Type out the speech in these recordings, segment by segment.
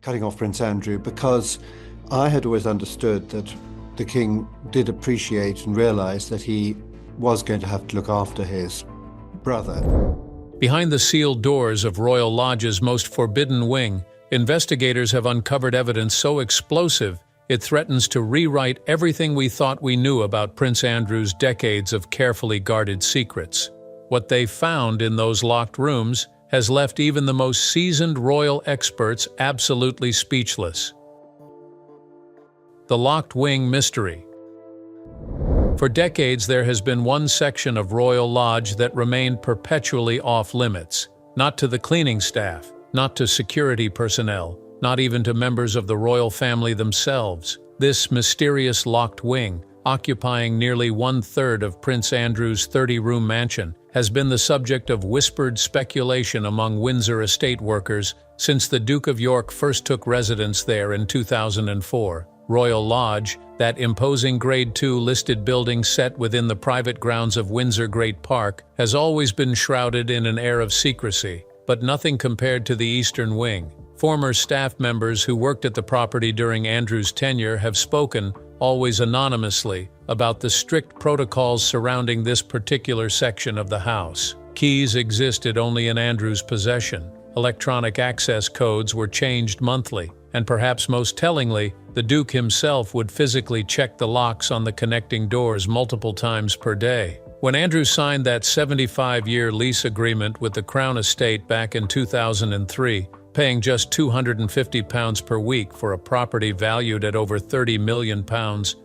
cutting off Prince Andrew, because I had always understood that the king did appreciate and realize that he was going to have to look after his brother. Behind the sealed doors of Royal Lodge's most forbidden wing, investigators have uncovered evidence so explosive it threatens to rewrite everything we thought we knew about Prince Andrew's decades of carefully guarded secrets. What they found in those locked rooms has left even the most seasoned royal experts absolutely speechless. The locked wing mystery. For decades, there has been one section of Royal Lodge that remained perpetually off-limits. Not to the cleaning staff, not to security personnel, not even to members of the royal family themselves. This mysterious locked wing, occupying nearly 1/3 of Prince Andrew's 30-room mansion, has been the subject of whispered speculation among Windsor estate workers since the Duke of York first took residence there in 2004. Royal Lodge, that imposing Grade II listed building set within the private grounds of Windsor Great Park, has always been shrouded in an air of secrecy, but nothing compared to the Eastern Wing. Former staff members who worked at the property during Andrew's tenure have spoken, always anonymously, about the strict protocols surrounding this particular section of the house. Keys existed only in Andrew's possession. Electronic access codes were changed monthly, and perhaps most tellingly, the Duke himself would physically check the locks on the connecting doors multiple times per day. When Andrew signed that 75-year lease agreement with the Crown Estate back in 2003, paying just £250 per week for a property valued at over £30 million,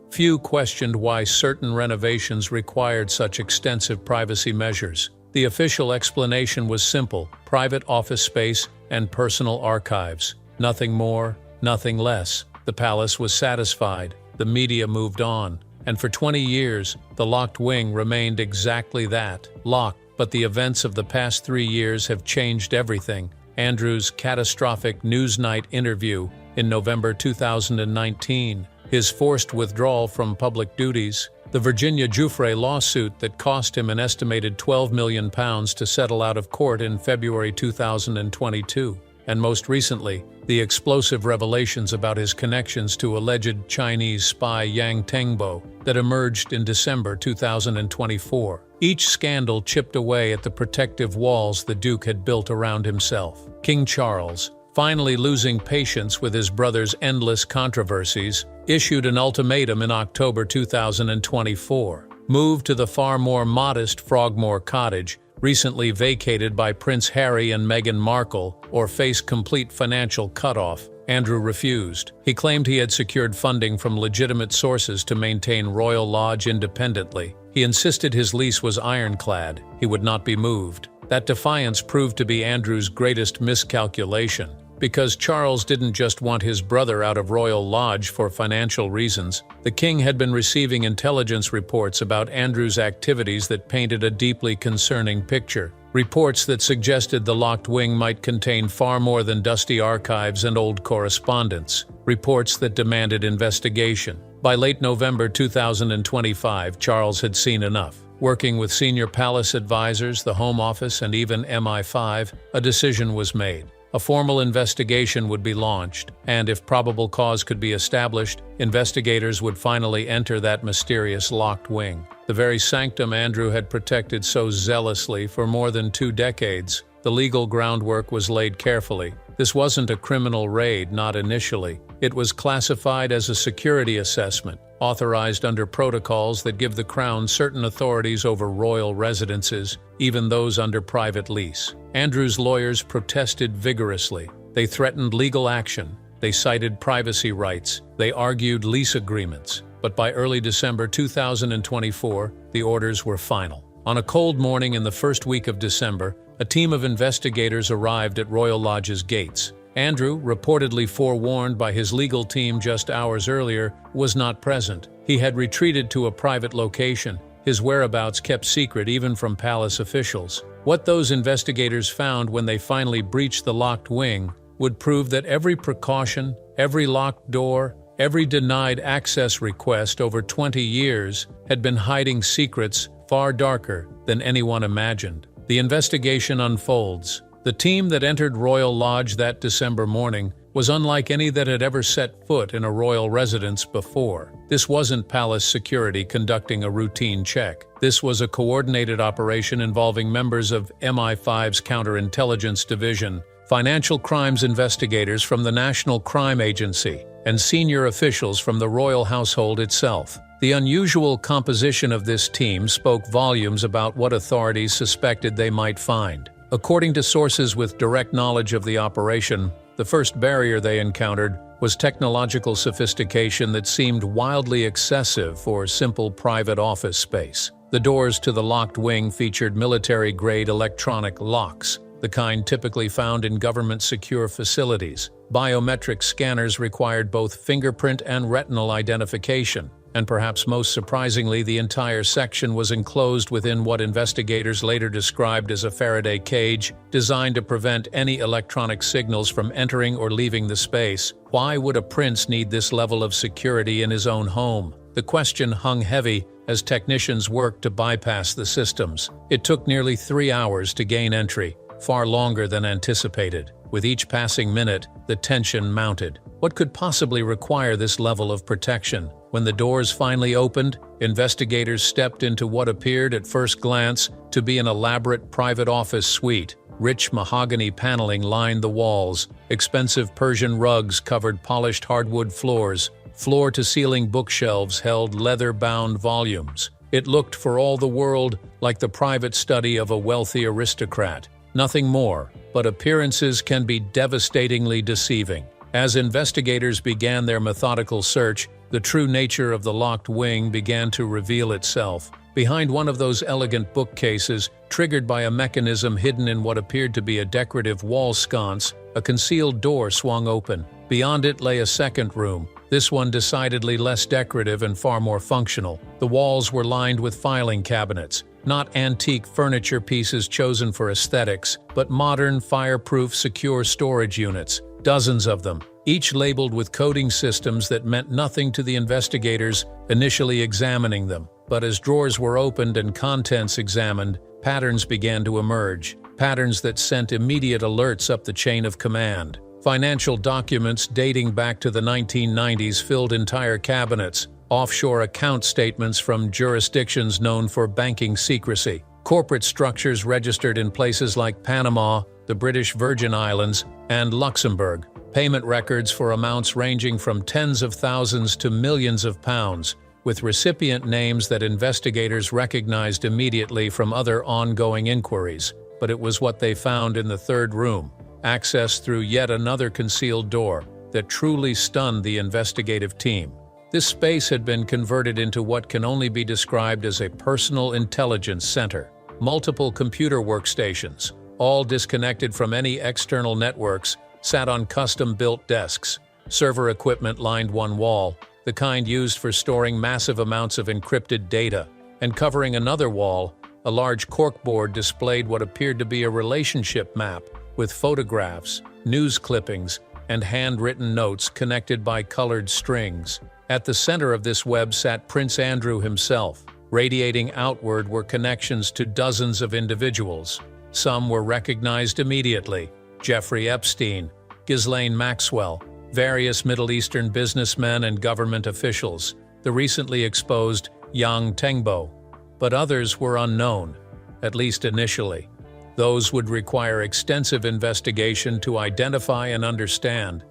few questioned why certain renovations required such extensive privacy measures. The official explanation was simple: private office space and personal archives. Nothing more, nothing less. The palace was satisfied, the media moved on, and for 20 years, the locked wing remained exactly that, locked. But the events of the past 3 years have changed everything. Andrew's catastrophic Newsnight interview in November 2019, his forced withdrawal from public duties, the Virginia Giuffre lawsuit that cost him an estimated £12 million to settle out of court in February 2022, and most recently, the explosive revelations about his connections to alleged Chinese spy Yang Tengbo that emerged in December 2024. Each scandal chipped away at the protective walls the Duke had built around himself. King Charles, finally losing patience with his brother's endless controversies, issued an ultimatum in October 2024. Move to the far more modest Frogmore Cottage, recently vacated by Prince Harry and Meghan Markle, or face complete financial cutoff. Andrew refused. He claimed he had secured funding from legitimate sources to maintain Royal Lodge independently. He insisted his lease was ironclad. He would not be moved. That defiance proved to be Andrew's greatest miscalculation. Because Charles didn't just want his brother out of Royal Lodge for financial reasons, the king had been receiving intelligence reports about Andrew's activities that painted a deeply concerning picture. Reports that suggested the locked wing might contain far more than dusty archives and old correspondence. Reports that demanded investigation. By late November 2025, Charles had seen enough. Working with senior palace advisors, the Home Office, and even MI5, a decision was made. A formal investigation would be launched, and if probable cause could be established, investigators would finally enter that mysterious locked wing. The very sanctum Andrew had protected so zealously for more than 2 decades. The legal groundwork was laid carefully. This wasn't a criminal raid, not initially. It was classified as a security assessment, authorized under protocols that give the Crown certain authorities over royal residences, even those under private lease. Andrew's lawyers protested vigorously. They threatened legal action. They cited privacy rights. They argued lease agreements. But by early December 2024, the orders were final. On a cold morning in the first week of December, a team of investigators arrived at Royal Lodge's gates. Andrew, reportedly forewarned by his legal team just hours earlier, was not present. He had retreated to a private location, his whereabouts kept secret even from palace officials. What those investigators found when they finally breached the locked wing would prove that every precaution, every locked door, every denied access request over 20 years had been hiding secrets far darker than anyone imagined. The investigation unfolds. The team that entered Royal Lodge that December morning was unlike any that had ever set foot in a royal residence before. This wasn't palace security conducting a routine check. This was a coordinated operation involving members of MI5's counterintelligence division, financial crimes investigators from the National Crime Agency, and senior officials from the royal household itself. The unusual composition of this team spoke volumes about what authorities suspected they might find. According to sources with direct knowledge of the operation, the first barrier they encountered was technological sophistication that seemed wildly excessive for simple private office space. The doors to the locked wing featured military-grade electronic locks, the kind typically found in government-secure facilities. Biometric scanners required both fingerprint and retinal identification, and perhaps most surprisingly, the entire section was enclosed within what investigators later described as a Faraday cage, designed to prevent any electronic signals from entering or leaving the space. Why would a prince need this level of security in his own home? The question hung heavy as technicians worked to bypass the systems. It took nearly 3 hours to gain entry, far longer than anticipated. With each passing minute, the tension mounted. What could possibly require this level of protection? When the doors finally opened, investigators stepped into what appeared at first glance to be an elaborate private office suite. Rich mahogany paneling lined the walls, expensive Persian rugs covered polished hardwood floors, floor-to-ceiling bookshelves held leather-bound volumes. It looked for all the world like the private study of a wealthy aristocrat. Nothing more, but appearances can be devastatingly deceiving. As investigators began their methodical search, the true nature of the locked wing began to reveal itself. Behind one of those elegant bookcases, triggered by a mechanism hidden in what appeared to be a decorative wall sconce, a concealed door swung open. Beyond it lay a second room, this one decidedly less decorative and far more functional. The walls were lined with filing cabinets, not antique furniture pieces chosen for aesthetics, but modern, fireproof, secure storage units. Dozens of them, each labeled with coding systems that meant nothing to the investigators initially examining them. But as drawers were opened and contents examined, patterns began to emerge, patterns that sent immediate alerts up the chain of command. Financial documents dating back to the 1990s filled entire cabinets, offshore account statements from jurisdictions known for banking secrecy, corporate structures registered in places like Panama, the British Virgin Islands, and Luxembourg, payment records for amounts ranging from tens of thousands to millions of pounds, with recipient names that investigators recognized immediately from other ongoing inquiries. But it was what they found in the third room, access through yet another concealed door, that truly stunned the investigative team. This space had been converted into what can only be described as a personal intelligence center. Multiple computer workstations, all disconnected from any external networks, sat on custom-built desks. Server equipment lined one wall, the kind used for storing massive amounts of encrypted data. And covering another wall, a large corkboard displayed what appeared to be a relationship map, with photographs, news clippings, and handwritten notes connected by colored strings. At the center of this web sat Prince Andrew himself. Radiating outward were connections to dozens of individuals. Some were recognized immediately: Jeffrey Epstein, Ghislaine Maxwell, various Middle Eastern businessmen and government officials, the recently exposed Yang Tengbo. But others were unknown, at least initially. Those would require extensive investigation to identify and understand.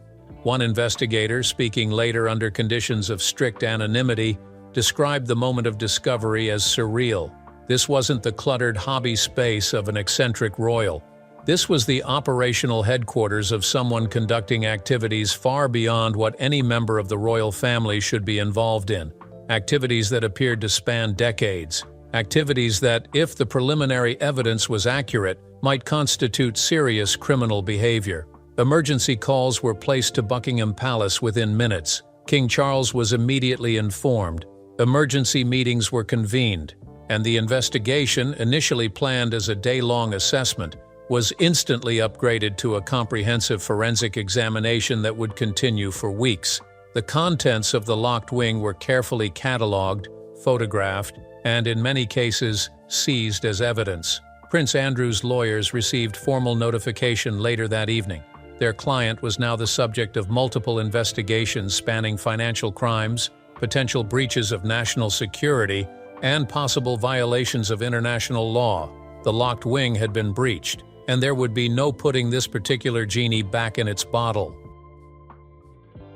One investigator, speaking later under conditions of strict anonymity, described the moment of discovery as surreal. This wasn't the cluttered hobby space of an eccentric royal. This was the operational headquarters of someone conducting activities far beyond what any member of the royal family should be involved in. Activities that appeared to span decades. Activities that, if the preliminary evidence was accurate, might constitute serious criminal behavior. Emergency calls were placed to Buckingham Palace within minutes. King Charles was immediately informed. Emergency meetings were convened, and the investigation, initially planned as a day-long assessment, was instantly upgraded to a comprehensive forensic examination that would continue for weeks. The contents of the locked wing were carefully catalogued, photographed, and in many cases, seized as evidence. Prince Andrew's lawyers received formal notification later that evening. their client was now the subject of multiple investigations spanning financial crimes, potential breaches of national security, and possible violations of international law. The locked wing had been breached, and there would be no putting this particular genie back in its bottle.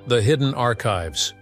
The hidden archives.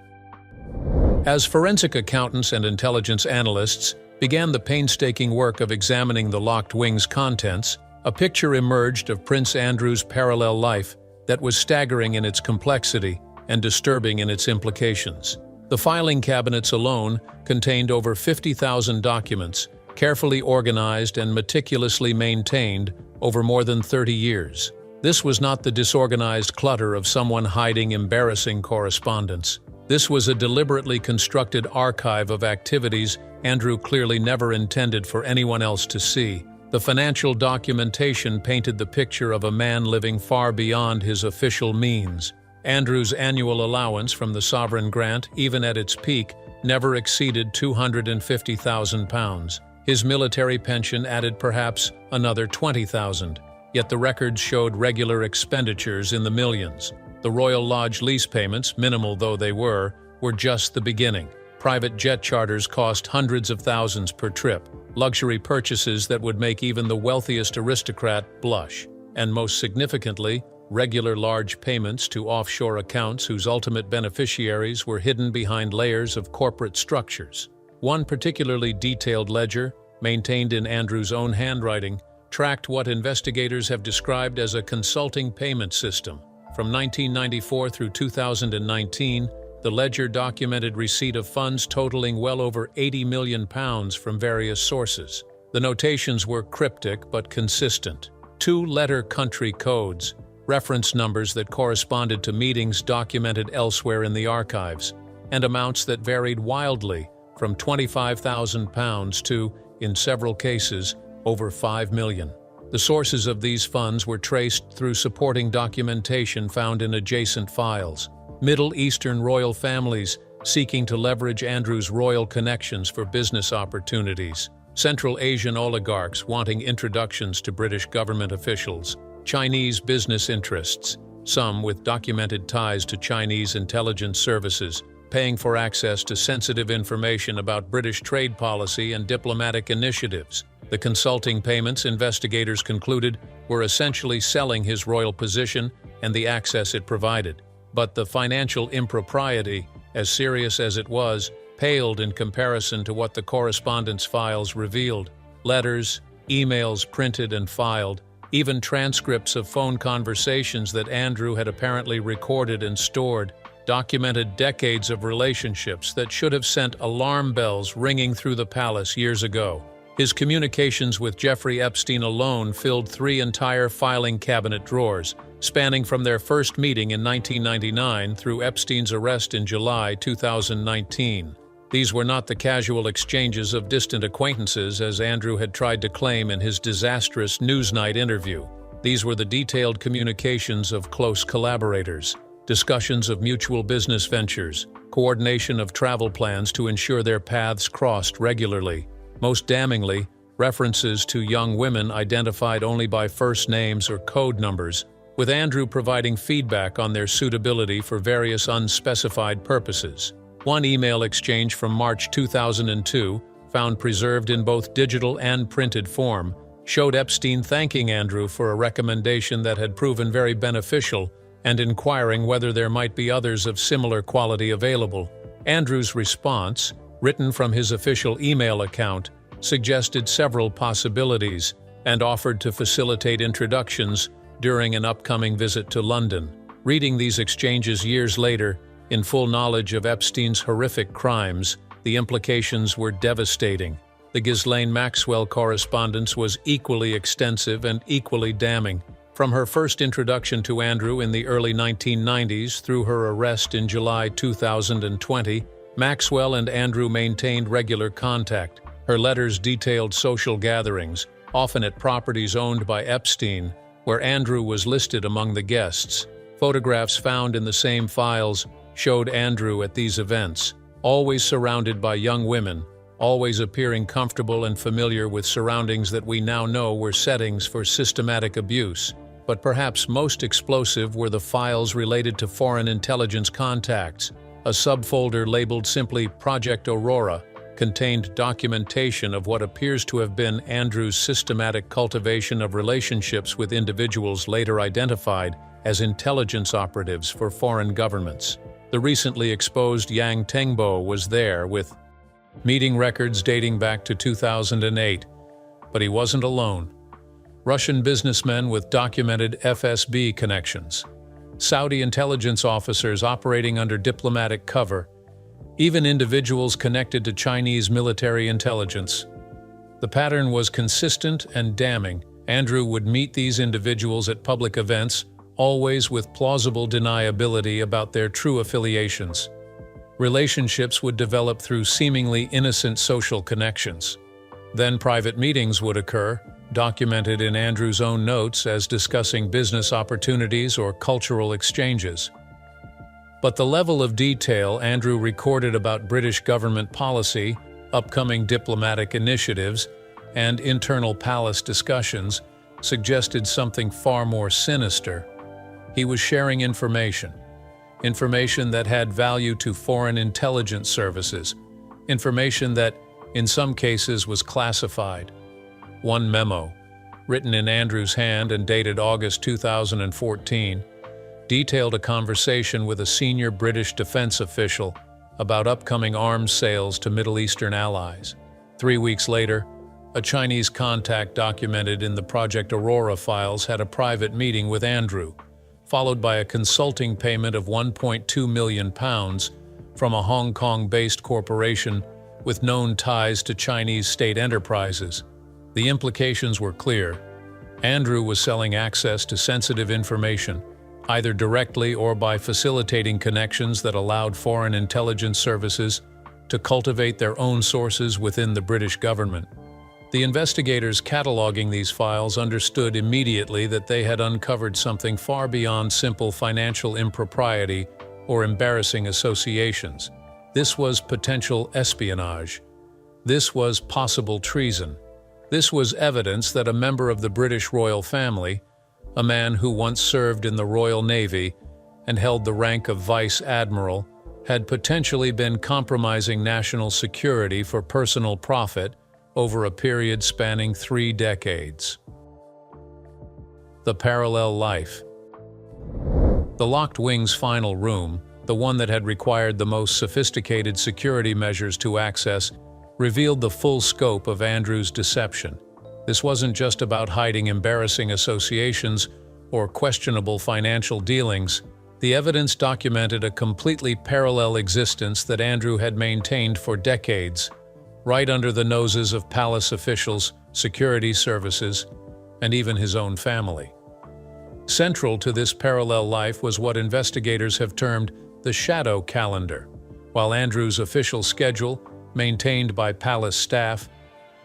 As forensic accountants and intelligence analysts began the painstaking work of examining the locked wing's contents, a picture emerged of Prince Andrew's parallel life that was staggering in its complexity and disturbing in its implications. The filing cabinets alone contained over 50,000 documents, carefully organized and meticulously maintained over more than 30 years. This was not the disorganized clutter of someone hiding embarrassing correspondence. This was a deliberately constructed archive of activities Andrew clearly never intended for anyone else to see. The financial documentation painted the picture of a man living far beyond his official means. Andrew's annual allowance from the sovereign grant, even at its peak, never exceeded £250,000. His military pension added perhaps another $20,000. Yet the records showed regular expenditures in the millions. The Royal Lodge lease payments, minimal though they were just the beginning. Private jet charters cost hundreds of thousands per trip, luxury purchases that would make even the wealthiest aristocrat blush, and most significantly, regular large payments to offshore accounts whose ultimate beneficiaries were hidden behind layers of corporate structures. One particularly detailed ledger, maintained in Andrew's own handwriting, tracked what investigators have described as a consulting payment system. From 1994 through 2019, the ledger documented receipt of funds totaling well over £80 million from various sources. The notations were cryptic but consistent. 2-letter country codes, reference numbers that corresponded to meetings documented elsewhere in the archives, and amounts that varied wildly from £25,000 to, in several cases, over $5 million. The sources of these funds were traced through supporting documentation found in adjacent files. Middle Eastern royal families seeking to leverage Andrew's royal connections for business opportunities. Central Asian oligarchs wanting introductions to British government officials. Chinese business interests, some with documented ties to Chinese intelligence services, paying for access to sensitive information about British trade policy and diplomatic initiatives. The consulting payments, investigators concluded, were essentially selling his royal position and the access it provided. But the financial impropriety, as serious as it was, paled in comparison to what the correspondence files revealed. Letters, emails printed and filed, even transcripts of phone conversations that Andrew had apparently recorded and stored, documented decades of relationships that should have sent alarm bells ringing through the palace years ago. His communications with Jeffrey Epstein alone filled 3 entire filing cabinet drawers, spanning from their first meeting in 1999 through Epstein's arrest in July 2019. These were not the casual exchanges of distant acquaintances as Andrew had tried to claim in his disastrous Newsnight interview. These were the detailed communications of close collaborators, discussions of mutual business ventures, coordination of travel plans to ensure their paths crossed regularly. Most damningly, references to young women identified only by first names or code numbers, with Andrew providing feedback on their suitability for various unspecified purposes. One email exchange from March 2002, found preserved in both digital and printed form, showed Epstein thanking Andrew for a recommendation that had proven very beneficial and inquiring whether there might be others of similar quality available. Andrew's response, written from his official email account, suggested several possibilities and offered to facilitate introductions during an upcoming visit to London. Reading these exchanges years later, in full knowledge of Epstein's horrific crimes, the implications were devastating. The Ghislaine Maxwell correspondence was equally extensive and equally damning. From her first introduction to Andrew in the early 1990s through her arrest in July 2020, Maxwell and Andrew maintained regular contact. Her letters detailed social gatherings, often at properties owned by Epstein, where Andrew was listed among the guests. Photographs found in the same files showed Andrew at these events, always surrounded by young women, always appearing comfortable and familiar with surroundings that we now know were settings for systematic abuse. But perhaps most explosive were the files related to foreign intelligence contacts. A subfolder labeled simply Project Aurora contained documentation of what appears to have been Andrew's systematic cultivation of relationships with individuals later identified as intelligence operatives for foreign governments. The recently exposed Yang Tengbo was there with meeting records dating back to 2008, but he wasn't alone. Russian businessmen with documented FSB connections, Saudi intelligence officers operating under diplomatic cover, even individuals connected to Chinese military intelligence. The pattern was consistent and damning. Andrew would meet these individuals at public events, always with plausible deniability about their true affiliations. Relationships would develop through seemingly innocent social connections. Then private meetings would occur, documented in Andrew's own notes as discussing business opportunities or cultural exchanges. But the level of detail Andrew recorded about British government policy, upcoming diplomatic initiatives, and internal palace discussions suggested something far more sinister. He was sharing information that had value to foreign intelligence services, information that, in some cases, was classified. One memo, written in Andrew's hand and dated August 2014, detailed a conversation with a senior British defense official about upcoming arms sales to Middle Eastern allies. 3 weeks later, a Chinese contact documented in the Project Aurora files had a private meeting with Andrew, followed by a consulting payment of £1.2 million from a Hong Kong-based corporation with known ties to Chinese state enterprises. The implications were clear. Andrew was selling access to sensitive information, either directly or by facilitating connections that allowed foreign intelligence services to cultivate their own sources within the British government. The investigators cataloging these files understood immediately that they had uncovered something far beyond simple financial impropriety or embarrassing associations. This was potential espionage. This was possible treason. This was evidence that a member of the British royal family, a man who once served in the Royal Navy and held the rank of Vice Admiral, had potentially been compromising national security for personal profit over a period spanning 3 decades. The parallel life. The locked wing's final room, the one that had required the most sophisticated security measures to access, revealed the full scope of Andrew's deception. This wasn't just about hiding embarrassing associations or questionable financial dealings. The evidence documented a completely parallel existence that Andrew had maintained for decades, right under the noses of palace officials, security services, and even his own family. Central to this parallel life was what investigators have termed the shadow calendar. While Andrew's official schedule, maintained by palace staff,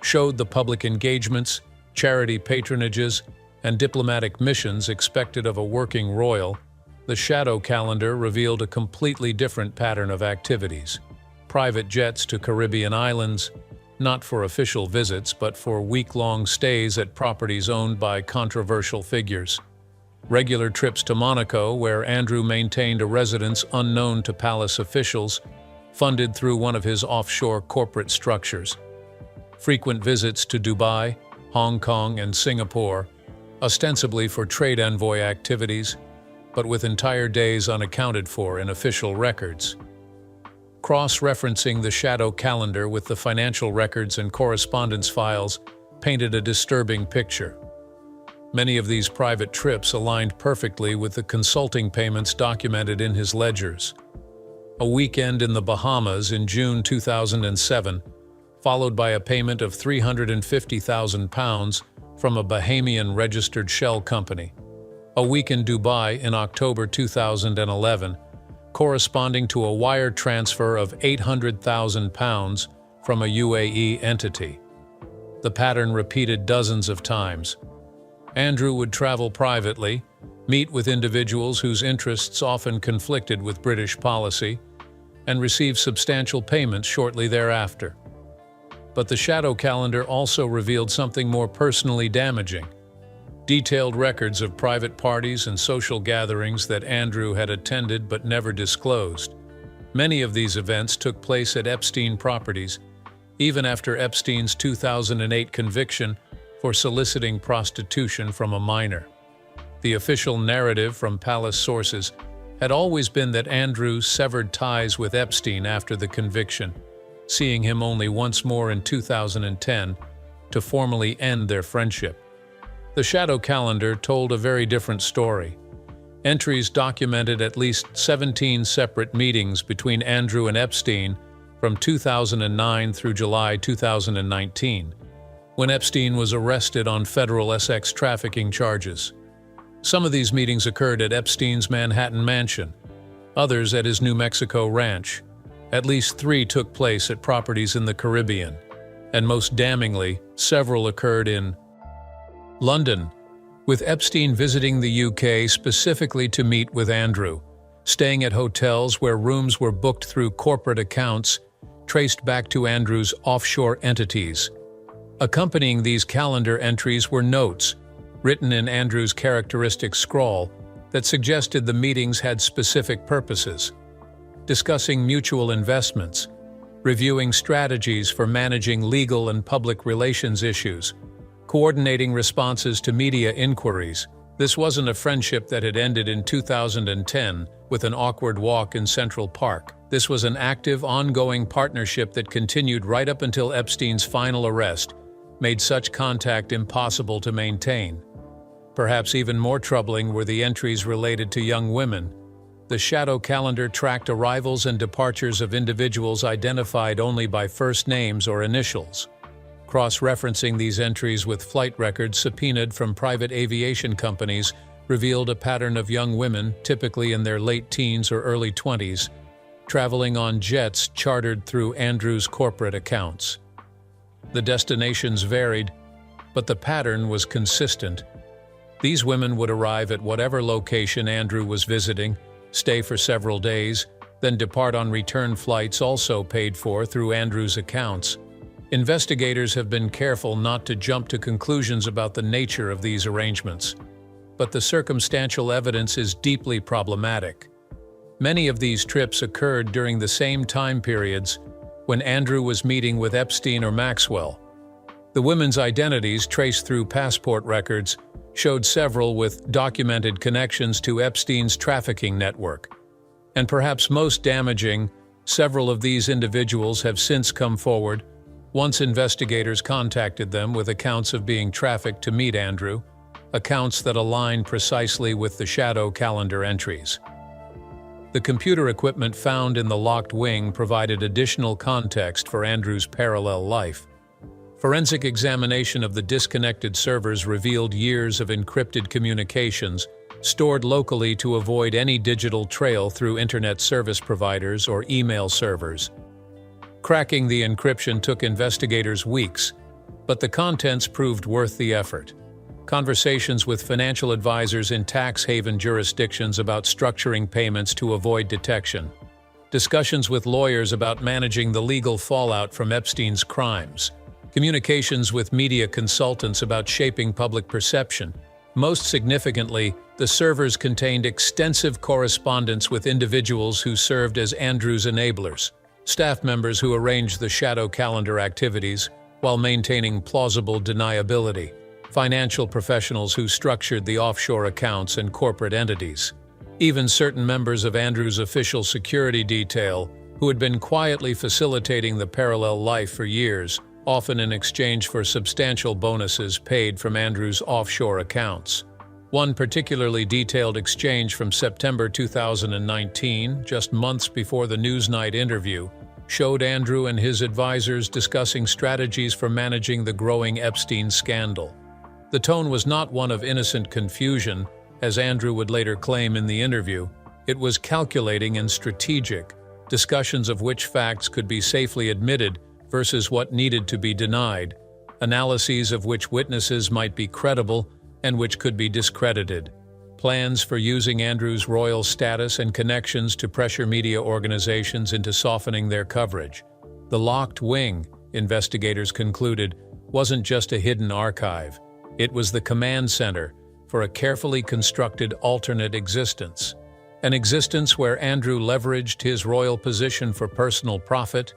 showed the public engagements, charity patronages, and diplomatic missions expected of a working royal, the shadow calendar revealed a completely different pattern of activities. Private jets to Caribbean islands, not for official visits but for week-long stays at properties owned by controversial figures. Regular trips to Monaco, where Andrew maintained a residence unknown to palace officials, funded through one of his offshore corporate structures. Frequent visits to Dubai, Hong Kong, and Singapore, ostensibly for trade envoy activities, but with entire days unaccounted for in official records. Cross-referencing the shadow calendar with the financial records and correspondence files painted a disturbing picture. Many of these private trips aligned perfectly with the consulting payments documented in his ledgers. A weekend in the Bahamas in June 2007, followed by a payment of £350,000 from a Bahamian registered shell company. A week in Dubai in October 2011, corresponding to a wire transfer of £800,000 from a UAE entity. The pattern repeated dozens of times. Andrew would travel privately, meet with individuals whose interests often conflicted with British policy, and receive substantial payments shortly thereafter. But the shadow calendar also revealed something more personally damaging. detailed records of private parties and social gatherings that Andrew had attended but never disclosed. Many of these events took place at Epstein properties, even after Epstein's 2008 conviction for soliciting prostitution from a minor. The official narrative from palace sources had always been that Andrew severed ties with Epstein after the conviction, seeing him only once more in 2010 to formally end their friendship. The shadow calendar told a very different story. Entries documented at least 17 separate meetings between Andrew and Epstein from 2009 through July 2019, when Epstein was arrested on federal sex trafficking charges. Some of these meetings occurred at Epstein's Manhattan mansion, others at his New Mexico ranch. At least 3 took place at properties in the Caribbean, and most damningly, several occurred in London, with Epstein visiting the UK specifically to meet with Andrew, staying at hotels where rooms were booked through corporate accounts traced back to Andrew's offshore entities. Accompanying these calendar entries were notes, written in Andrew's characteristic scrawl, that suggested the meetings had specific purposes: discussing mutual investments, reviewing strategies for managing legal and public relations issues, coordinating responses to media inquiries. This wasn't a friendship that had ended in 2010 with an awkward walk in Central Park. This was an active, ongoing partnership that continued right up until Epstein's final arrest made such contact impossible to maintain. Perhaps even more troubling were the entries related to young women. The shadow calendar tracked arrivals and departures of individuals identified only by first names or initials. Cross-referencing these entries with flight records subpoenaed from private aviation companies revealed a pattern of young women, typically in their late teens or early 20s, traveling on jets chartered through Andrew's corporate accounts. The destinations varied, but the pattern was consistent. These women would arrive at whatever location Andrew was visiting, stay for several days, then depart on return flights also paid for through Andrew's accounts. Investigators have been careful not to jump to conclusions about the nature of these arrangements, but the circumstantial evidence is deeply problematic. Many of these trips occurred during the same time periods when Andrew was meeting with Epstein or Maxwell. The women's identities, traced through passport records, showed several with documented connections to Epstein's trafficking network. And perhaps most damaging, several of these individuals have since come forward once investigators contacted them with accounts of being trafficked to meet Andrew, accounts that align precisely with the shadow calendar entries. The computer equipment found in the locked wing provided additional context for Andrew's parallel life. Forensic examination of the disconnected servers revealed years of encrypted communications stored locally to avoid any digital trail through internet service providers or email servers. Cracking the encryption took investigators weeks, but the contents proved worth the effort. Conversations with financial advisors in tax haven jurisdictions about structuring payments to avoid detection. Discussions with lawyers about managing the legal fallout from Epstein's crimes. Communications with media consultants about shaping public perception. Most significantly, the servers contained extensive correspondence with individuals who served as Andrew's enablers, staff members who arranged the shadow calendar activities while maintaining plausible deniability, financial professionals who structured the offshore accounts and corporate entities, even certain members of Andrew's official security detail who had been quietly facilitating the parallel life for years, often in exchange for substantial bonuses paid from Andrew's offshore accounts. One particularly detailed exchange from September 2019, just months before the Newsnight interview, showed Andrew and his advisors discussing strategies for managing the growing Epstein scandal. The tone was not one of innocent confusion, as Andrew would later claim in the interview. It was calculating and strategic, discussions of which facts could be safely admitted versus what needed to be denied, analyses of which witnesses might be credible and which could be discredited, plans for using Andrew's royal status and connections to pressure media organizations into softening their coverage. The locked wing, investigators concluded, wasn't just a hidden archive. It was the command center for a carefully constructed alternate existence. An existence where Andrew leveraged his royal position for personal profit,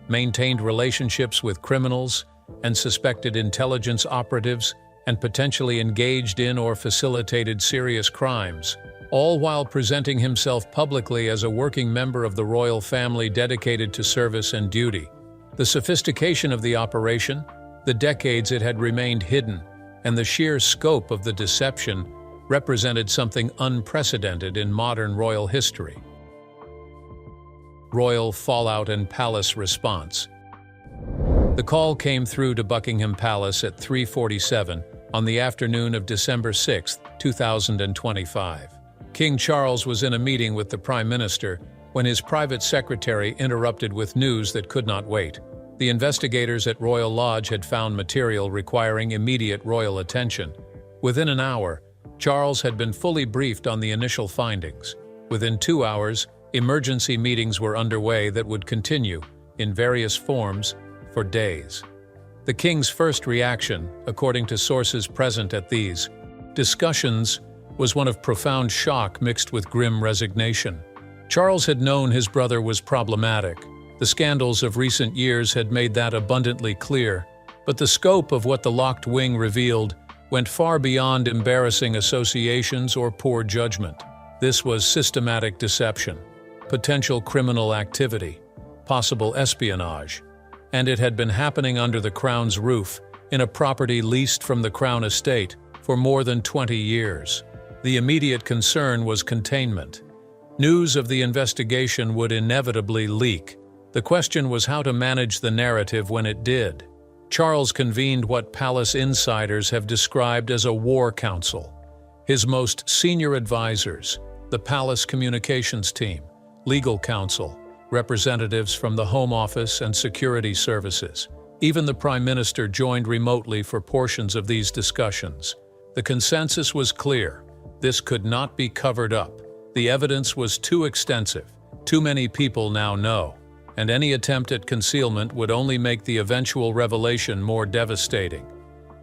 maintained relationships with criminals and suspected intelligence operatives, and potentially engaged in or facilitated serious crimes, all while presenting himself publicly as a working member of the royal family dedicated to service and duty. The sophistication of the operation, the decades it had remained hidden, and the sheer scope of the deception represented something unprecedented in modern royal history. Royal fallout and palace response. The call came through to Buckingham Palace at 3:47 on the afternoon of December 6, 2025. King Charles was in a meeting with the Prime Minister when his private secretary interrupted with news that could not wait. The investigators at Royal Lodge had found material requiring immediate royal attention. Within an hour, Charles had been fully briefed on the initial findings. Within 2 hours, emergency meetings were underway that would continue, in various forms, for days. The king's first reaction, according to sources present at these discussions, was one of profound shock mixed with grim resignation. Charles had known his brother was problematic. The scandals of recent years had made that abundantly clear, but the scope of what the locked wing revealed went far beyond embarrassing associations or poor judgment. This was systematic deception, potential criminal activity, possible espionage, and it had been happening under the Crown's roof in a property leased from the Crown estate for more than 20 years. The immediate concern was containment. News of the investigation would inevitably leak. The question was how to manage the narrative when it did. Charles convened what palace insiders have described as a war council. His most senior advisors, the palace communications team, legal counsel, representatives from the Home Office and security services. Even the Prime Minister joined remotely for portions of these discussions. The consensus was clear. This could not be covered up. The evidence was too extensive. Too many people now know, and any attempt at concealment would only make the eventual revelation more devastating.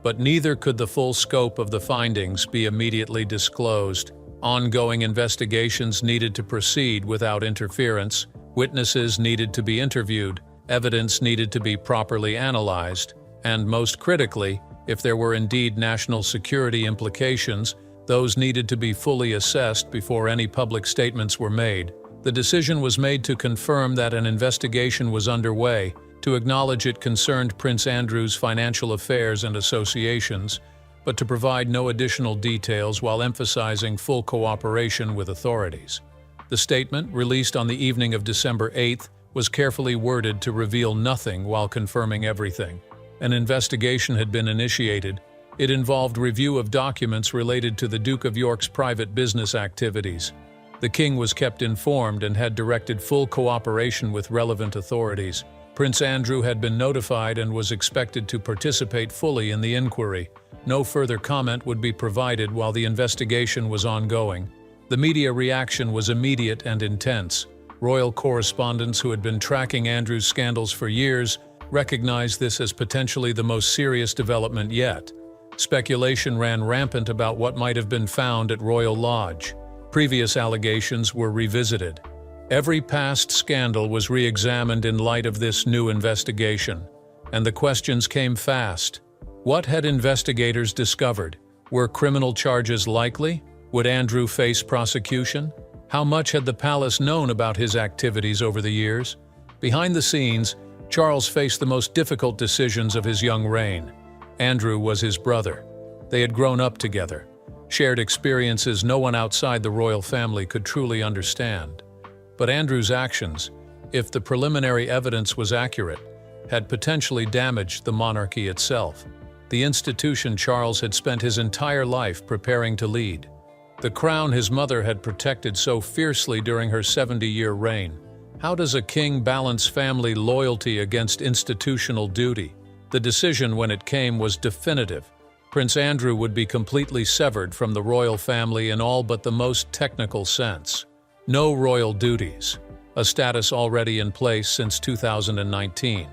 But neither could the full scope of the findings be immediately disclosed. Ongoing investigations needed to proceed without interference, witnesses needed to be interviewed, evidence needed to be properly analyzed, and most critically, if there were indeed national security implications, those needed to be fully assessed before any public statements were made. The decision was made to confirm that an investigation was underway, to acknowledge it concerned Prince Andrew's financial affairs and associations, but to provide no additional details while emphasizing full cooperation with authorities. The statement, released on the evening of December 8th, was carefully worded to reveal nothing while confirming everything. An investigation had been initiated. It involved review of documents related to the Duke of York's private business activities. The king was kept informed and had directed full cooperation with relevant authorities. Prince Andrew had been notified and was expected to participate fully in the inquiry. No further comment would be provided while the investigation was ongoing. The media reaction was immediate and intense. Royal correspondents who had been tracking Andrew's scandals for years recognized this as potentially the most serious development yet. Speculation ran rampant about what might have been found at Royal Lodge. Previous allegations were revisited. Every past scandal was re-examined in light of this new investigation, and the questions came fast. What had investigators discovered? Were criminal charges likely? Would Andrew face prosecution? How much had the palace known about his activities over the years? Behind the scenes, Charles faced the most difficult decisions of his young reign. Andrew was his brother. They had grown up together, shared experiences no one outside the royal family could truly understand. But Andrew's actions, if the preliminary evidence was accurate, had potentially damaged the monarchy itself, the institution Charles had spent his entire life preparing to lead. The crown his mother had protected so fiercely during her 70-year reign. How does a king balance family loyalty against institutional duty? The decision, when it came, was definitive. Prince Andrew would be completely severed from the royal family in all but the most technical sense. No royal duties, a status already in place since 2019.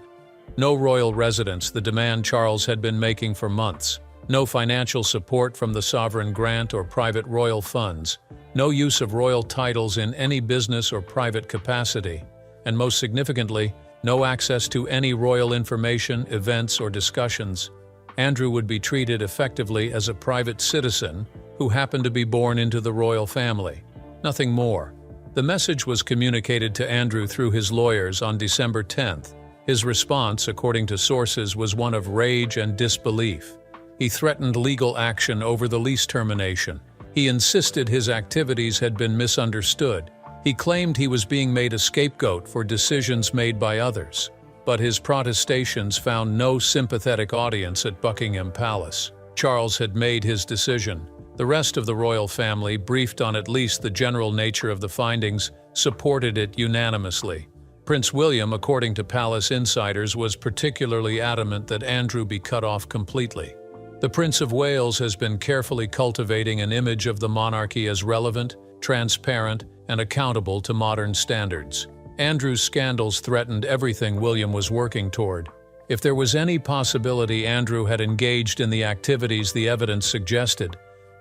No royal residence, the demand Charles had been making for months. No financial support from the sovereign grant or private royal funds. No use of royal titles in any business or private capacity. And most significantly, no access to any royal information, events, or discussions. Andrew would be treated effectively as a private citizen who happened to be born into the royal family. Nothing more. The message was communicated to Andrew through his lawyers on December 10th. His response, according to sources, was one of rage and disbelief. He threatened legal action over the lease termination. He insisted his activities had been misunderstood. He claimed he was being made a scapegoat for decisions made by others. But his protestations found no sympathetic audience at Buckingham Palace. Charles had made his decision. The rest of the royal family, briefed on at least the general nature of the findings, supported it unanimously. Prince William, according to palace insiders, was particularly adamant that Andrew be cut off completely. The Prince of Wales has been carefully cultivating an image of the monarchy as relevant, transparent, and accountable to modern standards. Andrew's scandals threatened everything William was working toward. If there was any possibility Andrew had engaged in the activities the evidence suggested,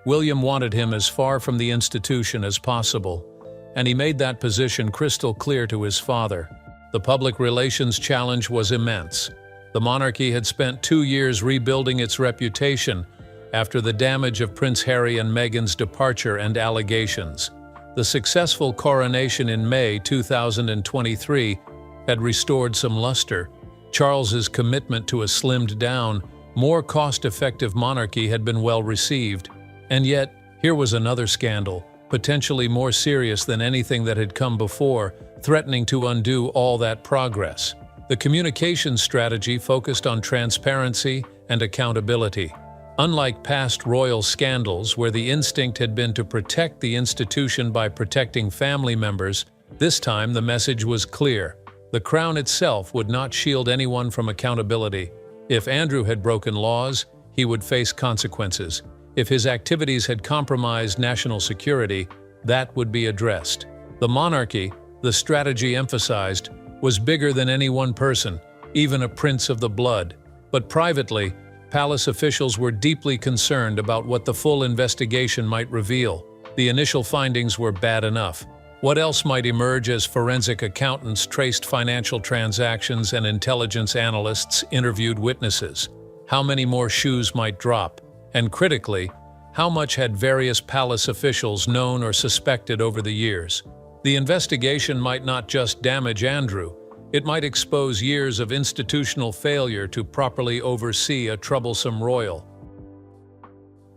William wanted him as far from the institution as possible, and he made that position crystal clear to his father. The public relations challenge was immense. The monarchy had spent 2 years rebuilding its reputation after the damage of Prince Harry and Meghan's departure and allegations. The successful coronation in May 2023 had restored some luster. Charles's commitment to a slimmed-down, more cost-effective monarchy had been well received. And yet, here was another scandal, potentially more serious than anything that had come before, threatening to undo all that progress. The communications strategy focused on transparency and accountability. Unlike past royal scandals where the instinct had been to protect the institution by protecting family members, this time the message was clear. The crown itself would not shield anyone from accountability. If Andrew had broken laws, he would face consequences. If his activities had compromised national security, that would be addressed. The monarchy, the strategy emphasized, was bigger than any one person, even a prince of the blood. But privately, palace officials were deeply concerned about what the full investigation might reveal. The initial findings were bad enough. What else might emerge as forensic accountants traced financial transactions and intelligence analysts interviewed witnesses? How many more shoes might drop? And critically, how much had various palace officials known or suspected over the years? The investigation might not just damage Andrew, it might expose years of institutional failure to properly oversee a troublesome royal.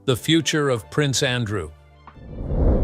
The future of Prince Andrew.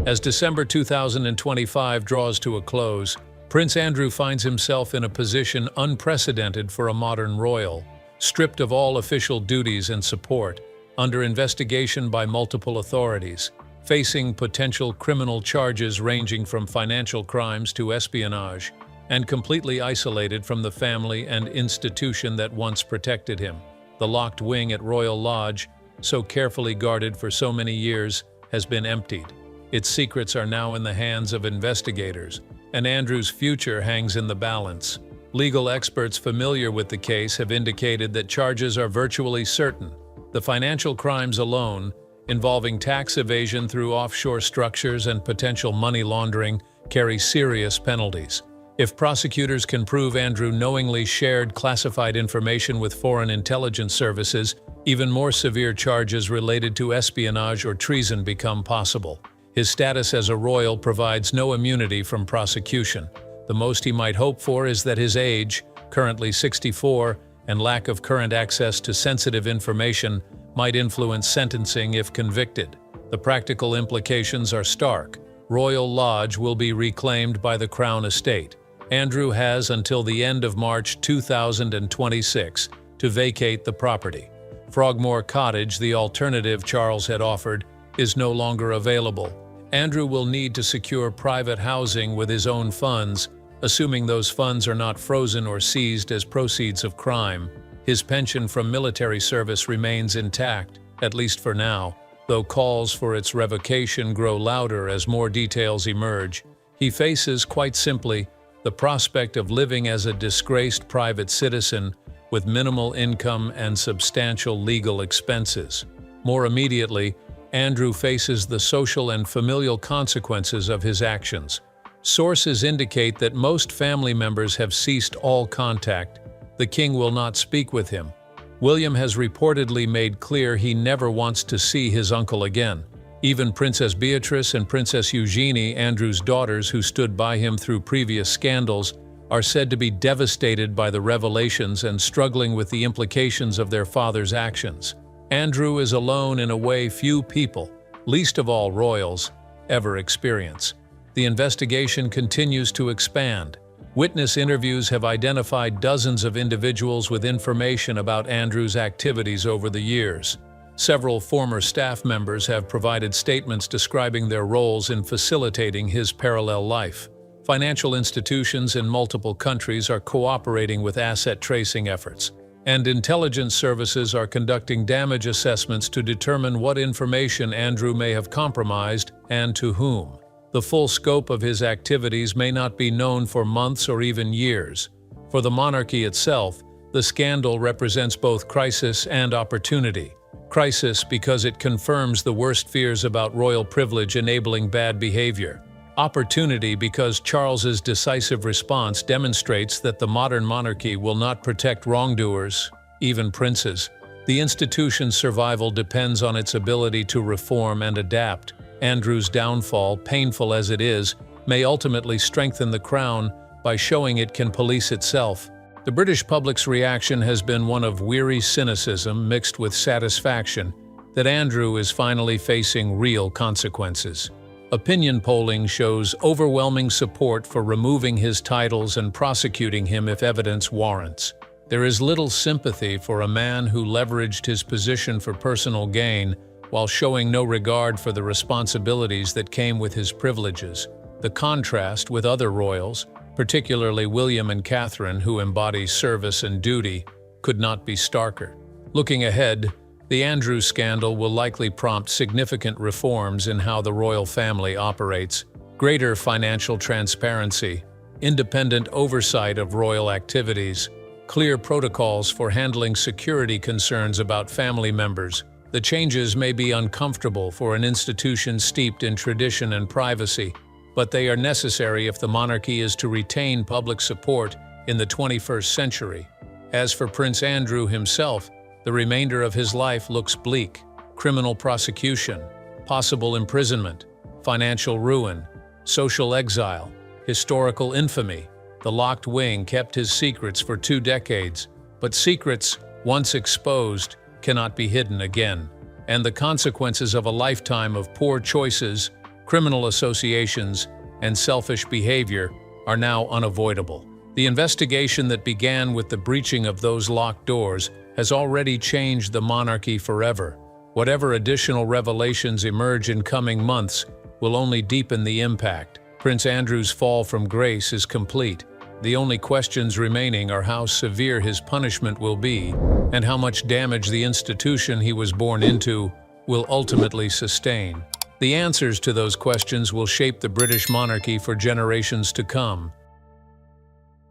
As December 2025 draws to a close, Prince Andrew finds himself in a position unprecedented for a modern royal, stripped of all official duties and support, under investigation by multiple authorities, facing potential criminal charges ranging from financial crimes to espionage, and completely isolated from the family and institution that once protected him. The locked wing at Royal Lodge, so carefully guarded for so many years, has been emptied. Its secrets are now in the hands of investigators, and Andrew's future hangs in the balance. Legal experts familiar with the case have indicated that charges are virtually certain. The financial crimes alone, involving tax evasion through offshore structures and potential money laundering, carry serious penalties. If prosecutors can prove Andrew knowingly shared classified information with foreign intelligence services, even more severe charges related to espionage or treason become possible. His status as a royal provides no immunity from prosecution. The most he might hope for is that his age, currently 64, and lack of current access to sensitive information might influence sentencing if convicted. The practical implications are stark. Royal Lodge will be reclaimed by the Crown Estate. Andrew has until the end of March 2026 to vacate the property. Frogmore Cottage, the alternative Charles had offered, is no longer available. Andrew will need to secure private housing with his own funds, assuming those funds are not frozen or seized as proceeds of crime. His pension from military service remains intact, at least for now, though calls for its revocation grow louder as more details emerge. He faces, quite simply, the prospect of living as a disgraced private citizen with minimal income and substantial legal expenses. More immediately, Andrew faces the social and familial consequences of his actions. Sources indicate that most family members have ceased all contact. The king will not speak with him. William has reportedly made clear he never wants to see his uncle again. Even Princess Beatrice and Princess Eugenie, Andrew's daughters who stood by him through previous scandals, are said to be devastated by the revelations and struggling with the implications of their father's actions. Andrew is alone in a way few people, least of all royals, ever experience. The investigation continues to expand. Witness interviews have identified dozens of individuals with information about Andrew's activities over the years. Several former staff members have provided statements describing their roles in facilitating his parallel life. Financial institutions in multiple countries are cooperating with asset tracing efforts, and intelligence services are conducting damage assessments to determine what information Andrew may have compromised and to whom. The full scope of his activities may not be known for months or even years. For the monarchy itself, the scandal represents both crisis and opportunity. Crisis because it confirms the worst fears about royal privilege enabling bad behavior. Opportunity because Charles's decisive response demonstrates that the modern monarchy will not protect wrongdoers, even princes. The institution's survival depends on its ability to reform and adapt. Andrew's downfall, painful as it is, may ultimately strengthen the crown by showing it can police itself. The British public's reaction has been one of weary cynicism mixed with satisfaction that Andrew is finally facing real consequences. Opinion polling shows overwhelming support for removing his titles and prosecuting him if evidence warrants. There is little sympathy for a man who leveraged his position for personal gain while showing no regard for the responsibilities that came with his privileges. The contrast with other royals, particularly William and Catherine, who embody service and duty, could not be starker. Looking ahead, the Andrew scandal will likely prompt significant reforms in how the royal family operates, greater financial transparency, independent oversight of royal activities, clear protocols for handling security concerns about family members. The changes may be uncomfortable for an institution steeped in tradition and privacy, but they are necessary if the monarchy is to retain public support in the 21st century. As for Prince Andrew himself, the remainder of his life looks bleak. Criminal prosecution, possible imprisonment, financial ruin, social exile, historical infamy. The locked wing kept his secrets for 2 decades, but secrets, once exposed, cannot be hidden again. And the consequences of a lifetime of poor choices, criminal associations, and selfish behavior are now unavoidable. The investigation that began with the breaching of those locked doors has already changed the monarchy forever. Whatever additional revelations emerge in coming months will only deepen the impact. Prince Andrew's fall from grace is complete. The only questions remaining are how severe his punishment will be and how much damage the institution he was born into will ultimately sustain. The answers to those questions will shape the British monarchy for generations to come.